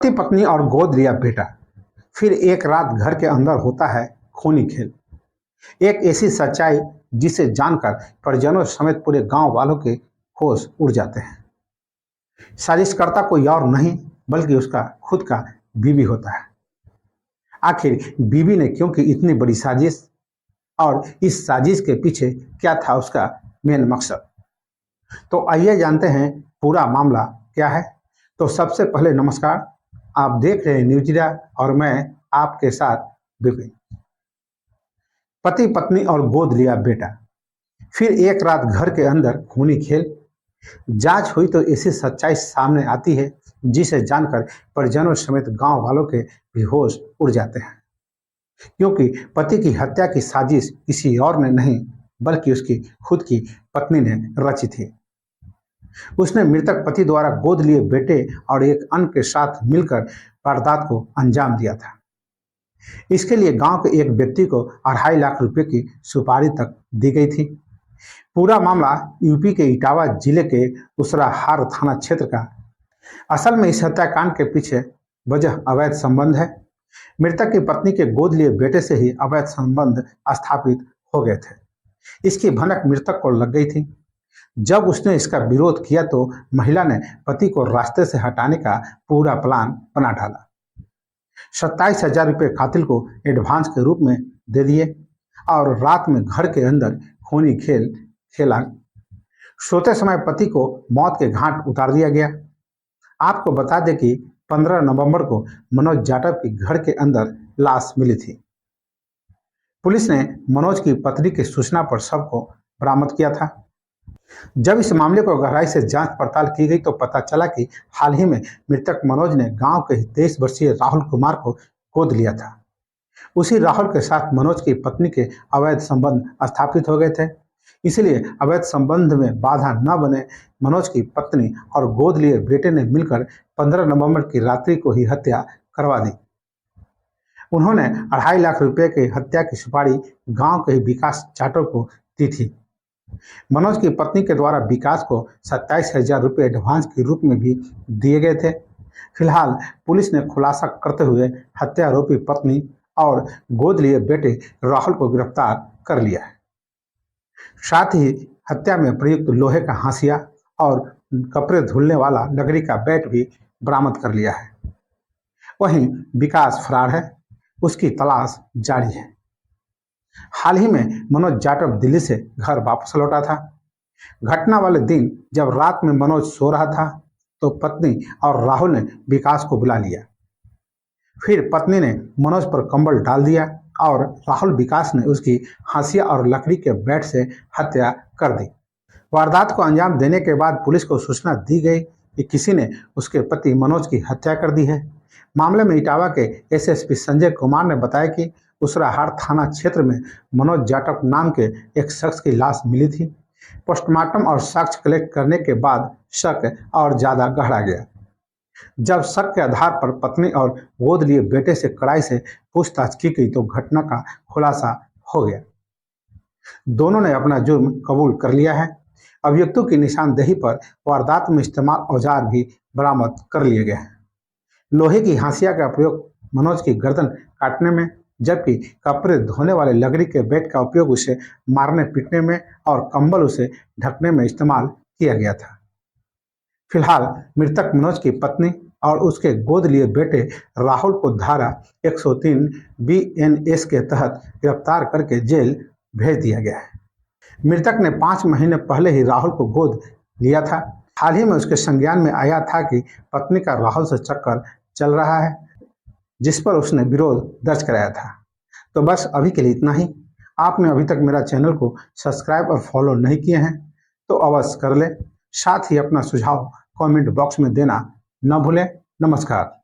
पति पत्नी और गोद लिया बेटा। फिर एक रात घर के अंदर होता है खूनी खेल। एक ऐसी सच्चाई जिसे जानकर परिजनों समेत पूरे गांव वालों के होश उड़ जाते हैं। साजिशकर्ता कोई और नहीं बल्कि उसका खुद का बीवी होता है। आखिर बीवी ने क्यों की इतनी बड़ी साजिश और इस साजिश के पीछे क्या था उसका मेन मकसद। तो आइए जानते हैं पूरा मामला क्या है। तो सबसे पहले नमस्कार, आप देख रहे हैं न्यूज इंडिया और मैं आपके साथ विपिन। पति पत्नी और गोद लिया बेटा। फिर एक रात घर के अंदर खूनी खेल। जांच हुई तो ऐसी सच्चाई सामने आती है जिसे जानकर परिजनों समेत गांव वालों के भी होश उड़ जाते हैं, क्योंकि पति की हत्या की साजिश किसी और ने नहीं बल्कि उसकी खुद की पत्नी ने रची थी। उसने मृतक पति द्वारा गोद लिए बेटे और एक अन्य के साथ मिलकर वारदात को अंजाम दिया था। इसके लिए गांव के एक व्यक्ति को 2.5 लाख रुपए की सुपारी तक दी गई थी। पूरा मामला यूपी के इटावा जिले के उसराहार थाना क्षेत्र का। असल में इस हत्याकांड के पीछे वजह अवैध संबंध है। मृतक की पत्नी के गोद लिए बेटे से ही अवैध संबंध स्थापित हो गए थे। इसकी भनक मृतक को लग गई थी। जब उसने इसका विरोध किया तो महिला ने पति को रास्ते से हटाने का पूरा प्लान बना डाला। 27,000 रुपये कातिल को एडवांस के रूप में दे दिए और रात में घर के अंदर खूनी खेल खेला। सोते समय पति को मौत के घाट उतार दिया गया। आपको बता दें कि 15 नवंबर को मनोज जाटव की घर के अंदर लाश मिली थी। पुलिस ने मनोज की पत्नी की सूचना पर शव को बरामद किया था। जब इस मामले को गहराई से जांच पड़ताल की गई तो पता चला कि हाल ही में मृतक मनोज ने गांव के 23 वर्षीय राहुल कुमार को गोद लिया था। उसी राहुल के साथ मनोज की पत्नी के अवैध संबंध स्थापित हो गए थे। इसलिए अवैध संबंध में बाधा न बने मनोज की पत्नी और गोद लिए बेटे ने मिलकर 15 नवंबर की रात्रि को ही हत्या करवा दी। उन्होंने 2.5 लाख रुपए की हत्या की सुपारी गांव के विकास जाटव को दी थी। मनोज की पत्नी के द्वारा विकास को 27,000 रुपये एडवांस के रूप में भी दिए गए थे। फिलहाल पुलिस ने खुलासा करते हुए हत्या आरोपी पत्नी और गोद लिए बेटे राहुल को गिरफ्तार कर लिया है। साथ ही हत्या में प्रयुक्त लोहे का हाशिया और कपड़े धुलने वाला लकड़ी का बैट भी बरामद कर लिया है। वहीं विकास फरार है, उसकी तलाश जारी है। हाल ही में मनोज जाटव दिल्ली से घर वापस लौटा था। घटना वाले दिन जब रात में मनोज सो रहा था तो पत्नी और राहुल ने विकास को बुला लिया। फिर पत्नी ने मनोज पर कंबल डाल दिया और राहुल विकास ने उसकी हाशिया और लकड़ी के बैट से हत्या कर दी। वारदात को अंजाम देने के बाद पुलिस को सूचना दी गई कि किसी ने उसके पति मनोज की हत्या कर दी है। मामले में इटावा के एसएसपी संजय कुमार ने बताया कि उसराहार थाना क्षेत्र में मनोज जाटव नाम के एक शख्स की लाश मिली थी। पोस्टमार्टम और साक्ष्य कलेक्ट करने के बाद शक और ज्यादा गहरा गया। जब शक के आधार पर पत्नी और गोद लिए बेटे से कड़ाई से पूछताछ की गई तो घटना का खुलासा हो गया। दोनों ने अपना जुर्म कबूल कर लिया है। अभियुक्तों की निशानदेही पर वारदात में इस्तेमाल औजार भी बरामद कर लिए गए हैं। लोहे की हाशिया का प्रयोग मनोज की गर्दन काटने में, जबकि कपड़े धोने वाले लकड़ी के बैट का उपयोग उसे मारने पीटने में और कंबल उसे ढकने में इस्तेमाल किया गया था। फिलहाल मृतक मनोज की पत्नी और उसके गोद लिए बेटे राहुल को धारा 103 BNS के तहत गिरफ्तार करके जेल भेज दिया गया है। मृतक ने 5 महीने पहले ही राहुल को गोद लिया था। हाल ही में उसके संज्ञान में आया था कि पत्नी का राहुल से चक्कर चल रहा है, जिस पर उसने विरोध दर्ज कराया था। तो बस अभी के लिए इतना ही। आपने अभी तक मेरा चैनल को सब्सक्राइब और फॉलो नहीं किए हैं तो अवश्य कर लें। साथ ही अपना सुझाव कमेंट बॉक्स में देना न भूलें। नमस्कार।